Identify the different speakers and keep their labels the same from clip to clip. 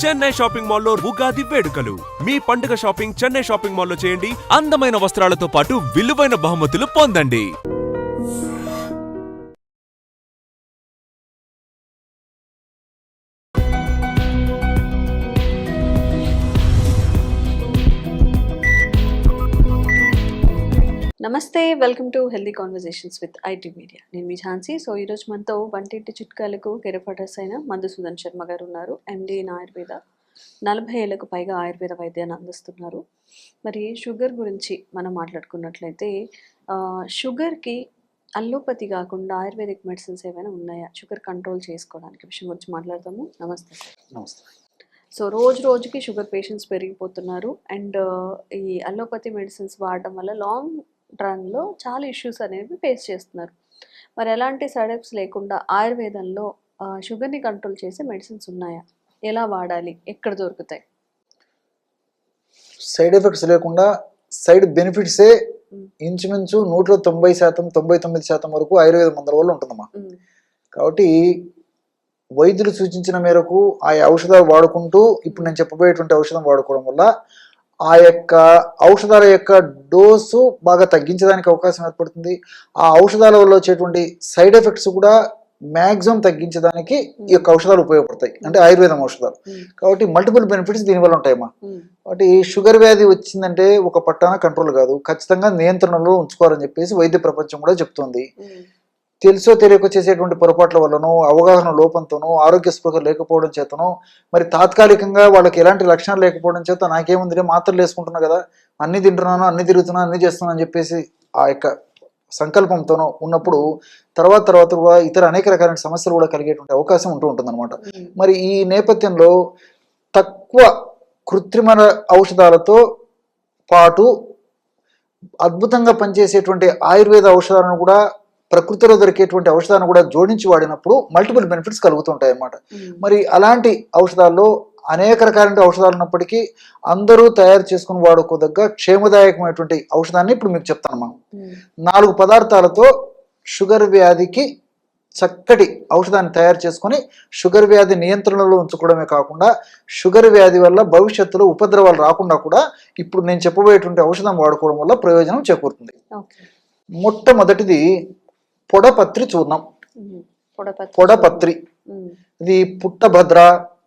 Speaker 1: Chennai shopping మాల్లో ఉగాది వేడుకలు. మీ పండుగ షాపింగ్ చెన్నై షాపింగ్ మాల్లో చేయండి. అందమైన వస్త్రాలతో పాటు విలువైన బహుమతులు పొందండి.
Speaker 2: నమస్తే, welcome to healthy conversations with IT media. నేను మీ ఝాన్సీ. సో ఈరోజు మనతో వంటింటి చిట్కాలకు కెరఫటర్స్ అయిన మధుసూదన్ శర్మ గారు ఉన్నారు. ఎండి ఇన్ ఆయుర్వేద, 40 ఏళ్లకు పైగా ఆయుర్వేద వైద్యాన్ని అందిస్తున్నారు. మరి షుగర్ గురించి మనం మాట్లాడుకున్నట్లయితే షుగర్కి అల్లోపతి కాకుండా ఆయుర్వేదిక్ మెడిసిన్స్ ఏమైనా ఉన్నాయా షుగర్ కంట్రోల్ చేసుకోవడానికి? విషయం గురించి మాట్లాడదాము. నమస్తే సార్.
Speaker 3: నమస్తే.
Speaker 2: సో రోజుకి షుగర్ పేషెంట్స్ పెరిగిపోతున్నారు. అండ్ ఈ అల్లోపతి మెడిసిన్స్ వాడడం వల్ల లాంగ్ రన్లో చాలా ఇష్యూస్ అనేవి ఫేస్ చేస్తున్నారు. మరి ఎలాంటి సైడ్ ఎఫెక్ట్స్ లేకుండా ఆయుర్వేదంలో షుగర్ని కంట్రోల్ చేసే మెడిసిన్స్ ఉన్నాయా? ఎలా వాడాలి? ఎక్కడ దొరుకుతాయి?
Speaker 3: సైడ్ ఎఫెక్ట్స్ లేకుండా సైడ్ బెనిఫిట్సే ఇంచుమించు 190%, 99% వరకు ఆయుర్వేద మందుల వల్ల ఉంటుందమ్మా. కాబట్టి వైద్యులు సూచించిన మేరకు ఆ ఔషధాలు వాడుకుంటూ ఇప్పుడు నేను చెప్పబోయేటువంటి ఔషధం వాడుకోవడం వల్ల ఆ యొక్క ఔషధాల యొక్క డోసు బాగా తగ్గించడానికి అవకాశం ఏర్పడుతుంది. ఆ ఔషధాల వల్ల వచ్చేటువంటి సైడ్ ఎఫెక్ట్స్ కూడా మ్యాక్సిమం తగ్గించడానికి ఈ యొక్క ఔషధాలు ఉపయోగపడతాయి, అంటే ఆయుర్వేదం ఔషధాలు. కాబట్టి మల్టిపుల్ బెనిఫిట్స్ దీనివల్ల ఉంటాయమ్మా. కాబట్టి షుగర్ వ్యాధి వచ్చిందంటే ఒక పట్టాన కంట్రోల్ కాదు, ఖచ్చితంగా నియంత్రణలో ఉంచుకోవాలని చెప్పేసి వైద్య ప్రపంచం కూడా చెప్తోంది. తెలుసో తెలియక చేసేటువంటి పొరపాట్ల వల్లనో, అవగాహన లోపంతోనో, ఆరోగ్య స్పృహ లేకపోవడం చేతనో, మరి తాత్కాలికంగా వాళ్ళకి ఎలాంటి లక్షణాలు లేకపోవడం చేత నాకేముంది మాత్రలు వేసుకుంటున్నా కదా, అన్ని తింటున్నాను, అన్ని తిరుగుతున్నాను, అన్ని చేస్తున్నాను అని చెప్పేసి ఆ యొక్క సంకల్పంతోనో ఉన్నప్పుడు తర్వాత కూడా ఇతర అనేక రకాలైన సమస్యలు కూడా కలిగేటువంటి అవకాశం ఉంటుంది అనమాట. మరి ఈ నేపథ్యంలో తక్కువ కృత్రిమ ఔషధాలతో పాటు అద్భుతంగా పనిచేసేటువంటి ఆయుర్వేద ఔషధాలను కూడా, ప్రకృతిలో దొరికేటువంటి ఔషధాలను కూడా జోడించి వాడినప్పుడు మల్టిపుల్ బెనిఫిట్స్ కలుగుతుంటాయి అన్నమాట. మరి అలాంటి ఔషధాల్లో అనేక రకాలైన ఔషధాలు ఉన్నప్పటికీ అందరూ తయారు చేసుకుని వాడుకోదగ్గ క్షేమదాయకమైనటువంటి ఔషధాన్ని ఇప్పుడు మీకు చెప్తాను. మనం 4 పదార్థాలతో షుగర్ వ్యాధికి చక్కటి ఔషధాన్ని తయారు చేసుకొని షుగర్ వ్యాధి నియంత్రణలో ఉంచుకోవడమే కాకుండా షుగర్ వ్యాధి వల్ల భవిష్యత్తులో ఉపద్రవాలు రాకుండా కూడా ఇప్పుడు నేను చెప్పబోయేటువంటి ఔషధం వాడుకోవడం వల్ల ప్రయోజనం చేకూరుతుంది. మొట్టమొదటిది పొడపత్రి చూర్ణం. పొడపత్రి ఇది పుట్టభద్ర,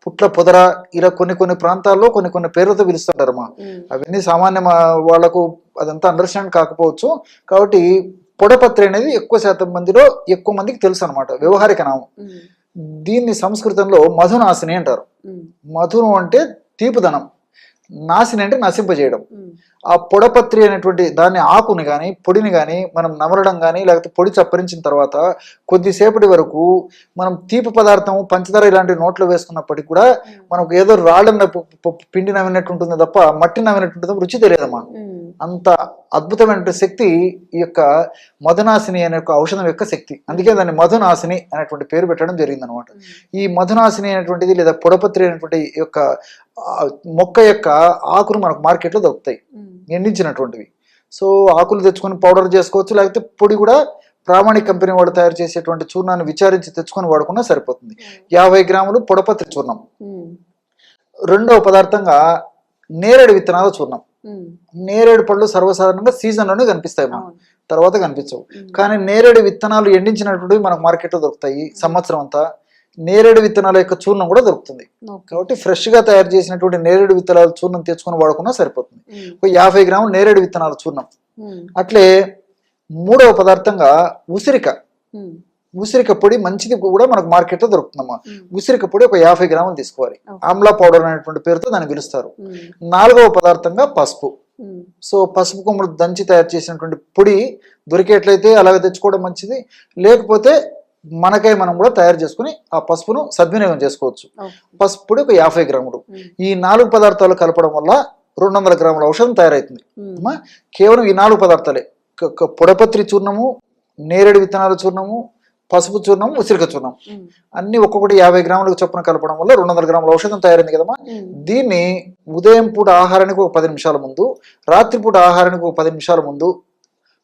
Speaker 3: పుట్ల పొదర, ఇలా కొన్ని ప్రాంతాల్లో కొన్ని పేర్లతో పిలుస్తుంటారమ్మా. అవన్నీ సామాన్య వాళ్లకు అదంతా అండర్స్టాండ్ కాకపోవచ్చు. కాబట్టి పొడపత్రి అనేది ఎక్కువ మందికి తెలుసు అనమాట, వ్యవహారిక నామం. దీన్ని సంస్కృతంలో మధునాశిని అంటారు. మధును అంటే తీపుదనం, నాశిని అంటే నశింపజేయడం. ఆ పొడపత్రి అనేటువంటి దాన్ని ఆకుని కానీ పొడిని కానీ మనం నమలడం కానీ లేకపోతే పొడి చప్పరించిన తర్వాత కొద్దిసేపటి వరకు మనం తీపి పదార్థం, పంచదార ఇలాంటి నోట్లో వేసుకున్నప్పటికీ కూడా మనకు ఏదో రాళ్ళ పిండి నవ్వినట్టు ఉంటుంది తప్ప మట్టి నవ్వినట్టు ఉంటుంది, రుచి తెలియదమ్మా. అంత అద్భుతమైన శక్తి ఈ యొక్క మధునాశిని అనే ఒక ఔషధం యొక్క శక్తి. అందుకే దాన్ని మధునాశిని అనేటువంటి పేరు పెట్టడం జరిగింది అనమాట. ఈ మధునాశిని అనేటువంటిది లేదా పొడపత్రి అనేటువంటి యొక్క మొక్క యొక్క ఆకులు మనకు మార్కెట్లో దొరుకుతాయి, ఎండించినటువంటివి. సో ఆకులు తెచ్చుకొని పౌడర్ చేసుకోవచ్చు, లేకపోతే పొడి కూడా ప్రామాణిక కంపెనీ వాడు తయారు చేసేటువంటి చూర్ణాన్ని విచారించి తెచ్చుకొని వాడుకున్నా సరిపోతుంది. 50 గ్రాములు పొడపత్రి చూర్ణం. రెండవ పదార్థంగా నేరేడు విత్తనాల చూర్ణం. నేరేడు పళ్ళు సర్వసాధారణంగా సీజన్లోనే కనిపిస్తాయి, తర్వాత కనిపించవు. కానీ నేరేడు విత్తనాలు ఎండించినటువంటి మనకు మార్కెట్లో దొరుకుతాయి సంవత్సరం అంతా. నేరేడు విత్తనాల యొక్క చూర్ణం కూడా దొరుకుతుంది. కాబట్టి ఫ్రెష్ గా తయారు చేసినటువంటి నేరేడు విత్తనాల చూర్ణం తెచ్చుకొని వాడుకున్నా సరిపోతుంది. ఒక 50 గ్రాములు నేరేడు విత్తనాల చూర్ణం. అట్లే మూడవ పదార్థంగా ఉసిరిక పొడి, మంచిది కూడా మనకు మార్కెట్లో దొరుకుతుందమ్మా. ఉసిరిక పొడి ఒక 50 గ్రాములు తీసుకోవాలి. ఆమ్లా పౌడర్ అనేటువంటి పేరుతో దాన్ని పిలుస్తారు. 4వ పదార్థంగా పసుపు. సో పసుపు కొమ్ములు దంచి తయారు చేసినటువంటి పొడి దొరికేట్లయితే అలాగే తెచ్చుకోవడం మంచిది. లేకపోతే మనకై మనం కూడా తయారు చేసుకుని ఆ పసుపును సద్వినియోగం చేసుకోవచ్చు. పసుపు పొడి ఒక 50 గ్రాములు. ఈ 4 పదార్థాలు కలపడం వల్ల 200 గ్రాముల ఔషధం తయారవుతుంది. కేవలం ఈ 4 పదార్థాలే, పొడపత్రి చూర్ణము, నేరేడు విత్తనాల చూర్ణము, పసుపు చూర్ణం, ఉసిరిక చూర్ణం అన్ని ఒక్కొక్కటి 50 గ్రాములకు చొప్పున కలపడం వల్ల 200 గ్రాముల ఔషధం తయారైంది కదమ్మా. దీన్ని ఉదయం పూట ఆహారానికి ఒక 10 నిమిషాల ముందు, రాత్రిపూట ఆహారానికి ఒక 10 నిమిషాల ముందు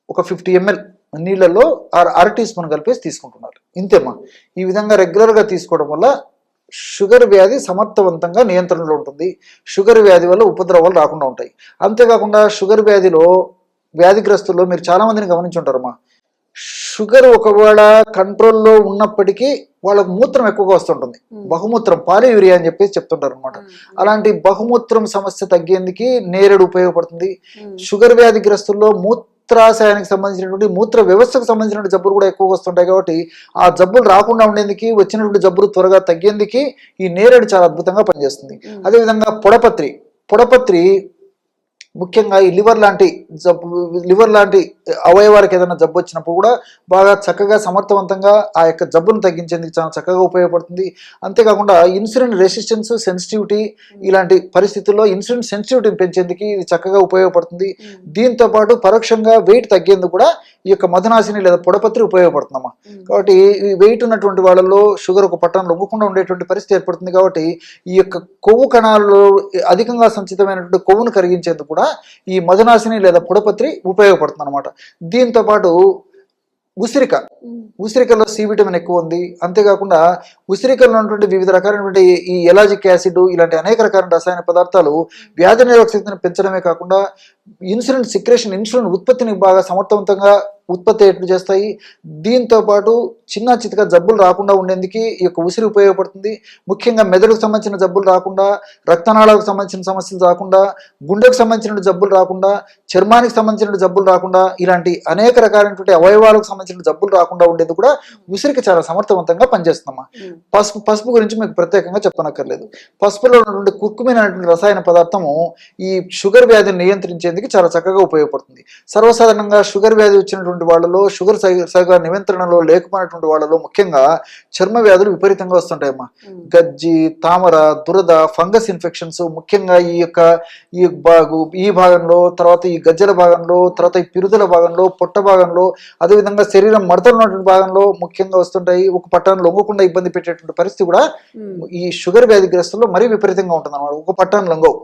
Speaker 3: ఒక 50 ml నీళ్ళల్లో 1/2 టీ స్పూన్ కలిపేసి తీసుకుంటున్నారు. ఇంతేమ్మా. ఈ విధంగా రెగ్యులర్గా తీసుకోవడం వల్ల షుగర్ వ్యాధి సమర్థవంతంగా నియంత్రణలో ఉంటుంది. షుగర్ వ్యాధి వల్ల ఉపద్రవాలు రాకుండా ఉంటాయి. అంతేకాకుండా షుగర్ వ్యాధిలో వ్యాధిగ్రస్తుల్లో మీరు చాలామందిని గమనించుంటారమ్మా, షుగర్ ఒకవేళ కంట్రోల్లో ఉన్నప్పటికీ వాళ్ళకు మూత్రం ఎక్కువగా వస్తుంటుంది. బహుమూత్రం, పాలియూరియా అని చెప్పేసి చెప్తుంటారు అనమాట. అలాంటి బహుమూత్రం సమస్య తగ్గేందుకు నేరేడు ఉపయోగపడుతుంది. షుగర్ వ్యాధిగ్రస్తుల్లో మూత్రాశయానికి సంబంధించినటువంటి మూత్ర వ్యవస్థకు సంబంధించిన జబ్బులు కూడా ఎక్కువగా వస్తుంటాయి. కాబట్టి ఆ జబ్బులు రాకుండా ఉండేందుకు, వచ్చినటువంటి జబ్బులు త్వరగా తగ్గేందుకు ఈ నేరేడు చాలా అద్భుతంగా పనిచేస్తుంది. అదేవిధంగా పొడపత్రి ముఖ్యంగా ఈ లివర్ లాంటి అవయవాలకు ఏదైనా జబ్బు వచ్చినప్పుడు కూడా బాగా చక్కగా సమర్థవంతంగా ఆ యొక్క జబ్బును తగ్గించేందుకు చాలా చక్కగా ఉపయోగపడుతుంది. అంతేకాకుండా ఇన్సులిన్ రెసిస్టెన్స్, సెన్సిటివిటీ ఇలాంటి పరిస్థితుల్లో ఇన్సులిన్ సెన్సిటివిటీని పెంచేందుకు ఇది చక్కగా ఉపయోగపడుతుంది. దీంతో పాటు పరోక్షంగా వెయిట్ తగ్గేందుకు కూడా ఈ యొక్క మధునాశిని లేదా పొడపత్రి ఉపయోగపడుతుందమ్మా. కాబట్టి ఈ వెయిట్ ఉన్నటువంటి వాళ్ళలో షుగర్ ఒక పట్టణం లొంగకుండా ఉండేటువంటి పరిస్థితి ఏర్పడుతుంది. కాబట్టి ఈ యొక్క కొవ్వు కణాలలో అధికంగా సంచితమైనటువంటి కొవ్వును కరిగించేందుకు కూడా ఈ మధునాశిని లేదా పొడపత్రి ఉపయోగపడుతుంది అనమాట. దీంతో పాటు ఉసిరికలో సి విటమిన్ ఎక్కువ ఉంది. అంతేకాకుండా ఉసిరికల్లో ఉన్నటువంటి వివిధ రకాలైనటువంటి ఈ ఎలాజిక్ యాసిడ్ ఇలాంటి అనేక రకాల రసాయన పదార్థాలు వ్యాధి నిరోధక శక్తిని పెంచడమే కాకుండా ఇన్సులిన్ ఉత్పత్తిని బాగా సమర్థవంతంగా ఉత్పత్తి ఎట్లు చేస్తాయి. దీంతో పాటు చిన్న చితక జబ్బులు రాకుండా ఉండేందుకు ఈ యొక్క ఉసిరి ఉపయోగపడుతుంది. ముఖ్యంగా మెదడుకు సంబంధించిన జబ్బులు రాకుండా, రక్తనాళాలకు సంబంధించిన సమస్యలు రాకుండా, గుండెకు సంబంధించిన జబ్బులు రాకుండా, చర్మానికి సంబంధించిన జబ్బులు రాకుండా, ఇలాంటి అనేక రకాలైనటువంటి అవయవాలకు సంబంధించిన జబ్బులు రాకుండా ఉండేది కూడా ఉసిరికి చాలా సమర్థవంతంగా పనిచేస్తుందమ్మా. పసుపు గురించి మీకు ప్రత్యేకంగా చెప్పనక్కర్లేదు. పసుపులో ఉన్నటువంటి కుర్కుమిన్ అనేటువంటి రసాయన పదార్థము ఈ షుగర్ వ్యాధిని నియంత్రించేందుకు చాలా చక్కగా ఉపయోగపడుతుంది. సర్వసాధారణంగా షుగర్ వ్యాధి వచ్చినటువంటి వాళ్ళలో, షుగర్ సరిగా నియంత్రణలో లేకపోయినటువంటి వాళ్ళలో ముఖ్యంగా చర్మ వ్యాధులు విపరీతంగా వస్తుంటాయమ్మా. గజ్జి, తామర, దురద, ఫంగస్ ఇన్ఫెక్షన్స్ ముఖ్యంగా ఈ భాగంలో, తర్వాత ఈ గజ్జల భాగంలో, తర్వాత ఈ పిరుదల భాగంలో, పొట్ట భాగంలో, అదేవిధంగా శరీరం మడతలు ఉన్నటువంటి భాగంలో ముఖ్యంగా వస్తుంటాయి. ఒక పట్టాన్ని లొంగకుండా ఇబ్బంది పెట్టేటువంటి పరిస్థితి కూడా ఈ షుగర్ వ్యాధిగ్రస్తుల్లో మరీ విపరీతంగా ఉంటుంది అన్నమాట. ఒక పట్టాన్ని లొంగవు.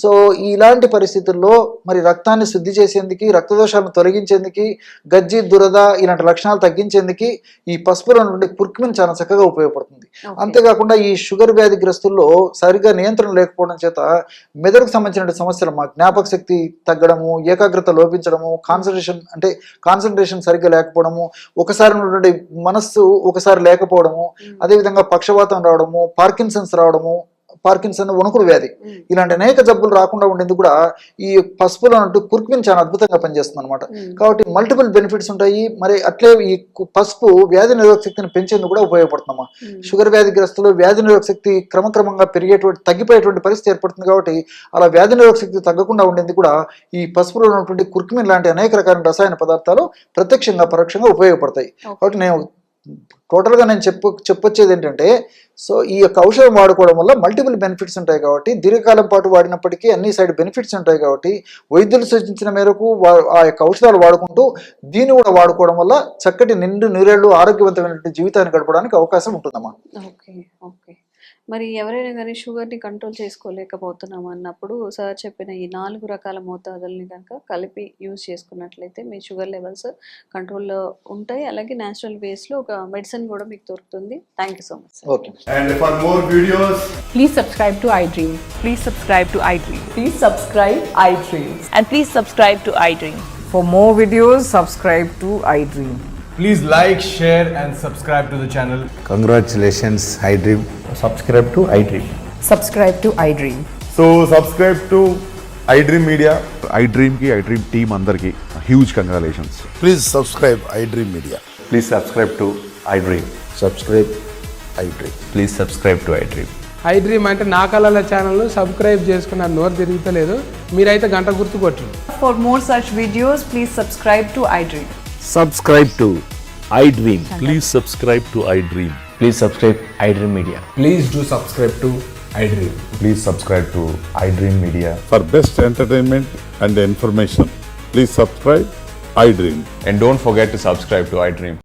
Speaker 3: సో ఇలాంటి పరిస్థితుల్లో మరి రక్తాన్ని శుద్ధి చేసేందుకు, రక్తదోషాలను తొలగించేందుకు, గజ్జి, దురద ఇలాంటి లక్షణాలు తగ్గించేందుకు ఈ పసుపులో నుండి కుర్కుమిన్ చాలా చక్కగా ఉపయోగపడుతుంది. అంతేకాకుండా ఈ షుగర్ వ్యాధిగ్రస్తుల్లో సరిగా నియంత్రణ లేకపోవడం చేత మెదడుకు సంబంధించిన సమస్యలు, జ్ఞాపక శక్తి తగ్గడము, ఏకాగ్రత లోపించడము, కాన్సన్ట్రేషన్ సరిగ్గా లేకపోవడము, ఒకసారి ఉన్నటువంటి మనస్సు ఒకసారి లేకపోవడము, అదేవిధంగా పక్షవాతం రావడము, పార్కిన్సన్ వణుకుడు వ్యాధి ఇలాంటి అనేక జబ్బులు రాకుండా ఉండేందుకు కూడా ఈ పసుపులో ఉన్నట్టు కుర్కుమిన్ చాలా అద్భుతంగా పనిచేస్తుంది అనమాట. కాబట్టి మల్టిపుల్ బెనిఫిట్స్ ఉంటాయి. మరి అట్లే ఈ పసుపు వ్యాధి నిరోధక శక్తిని పెంచేందుకు కూడా ఉపయోగపడుతుందమ్మా. షుగర్ వ్యాధిగ్రస్తులు వ్యాధి నిరోధక శక్తి క్రమక్రమంగా తగ్గిపోయేటువంటి పరిస్థితి ఏర్పడుతుంది. కాబట్టి అలా వ్యాధి నిరోధక శక్తి తగ్గకుండా ఉండేందుకు కూడా ఈ పసుపులో ఉన్నటువంటి కుర్కుమిన్ లాంటి అనేక రకాల రసాయన పదార్థాలు ప్రత్యక్షంగా పరోక్షంగా ఉపయోగపడతాయి. కాబట్టి టోటల్గా నేను చెప్పొచ్చేది ఏంటంటే, సో ఈ యొక్క ఔషధం వాడుకోవడం వల్ల మల్టిపుల్ బెనిఫిట్స్ ఉంటాయి. కాబట్టి దీర్ఘకాలం పాటు వాడినప్పటికీ అన్ని సైడ్ బెనిఫిట్స్ ఉంటాయి. కాబట్టి వైద్యులు సూచించిన మేరకు ఆ యొక్క ఔషధాలు వాడుకుంటూ దీన్ని కూడా వాడుకోవడం వల్ల చక్కటి నూరేళ్లు ఆరోగ్యవంతమైనటువంటి జీవితాన్ని గడపడానికి అవకాశం ఉంటుందమ్మా.
Speaker 2: ఓకే. మరి ఎవరైనా కానీ షుగర్ని కంట్రోల్ చేసుకోలేకపోతున్నాం అన్నప్పుడు సార్ చెప్పిన ఈ 4 రకాల మోతాదుల్ని కనుక కలిపి యూజ్ చేసుకున్నట్లయితే మీ షుగర్ లెవెల్స్ కంట్రోల్లో ఉంటాయి. అలాగే న్యాచురల్ వేస్లో ఒక మెడిసిన్ కూడా మీకు దొరుకుతుంది. Thank you so much.
Speaker 3: Okay.
Speaker 4: And for more videos,
Speaker 5: Please subscribe to iDream.
Speaker 6: Please subscribe to iDream.
Speaker 5: Please subscribe iDream.
Speaker 6: And please subscribe to iDream.
Speaker 5: For more videos, subscribe to iDream.
Speaker 4: please like, share and subscribe to the channel.
Speaker 7: Congratulations, iDream.
Speaker 8: Subscribe to iDream.
Speaker 5: Subscribe to iDream.
Speaker 8: So subscribe to iDream Media.
Speaker 9: iDream team అందరికి huge congratulations.
Speaker 7: Please subscribe iDream Media.
Speaker 8: Please subscribe to iDream.
Speaker 7: Subscribe iDream.
Speaker 8: Please subscribe to iDream.
Speaker 10: iDream అంటే నా కళల channel subscribe చేసుకున్న నోరు తిరుగుతలేదు, మీరైతే గంట గుర్తు కొట్టండి.
Speaker 5: For more such videos, please subscribe to iDream.
Speaker 11: Subscribe to iDream. Please subscribe to iDream.
Speaker 8: Please subscribe iDream Media.
Speaker 4: Please do subscribe to iDream.
Speaker 8: Please subscribe to iDream Media.
Speaker 9: For best entertainment and information, please subscribe iDream.
Speaker 8: And don't forget to subscribe to iDream.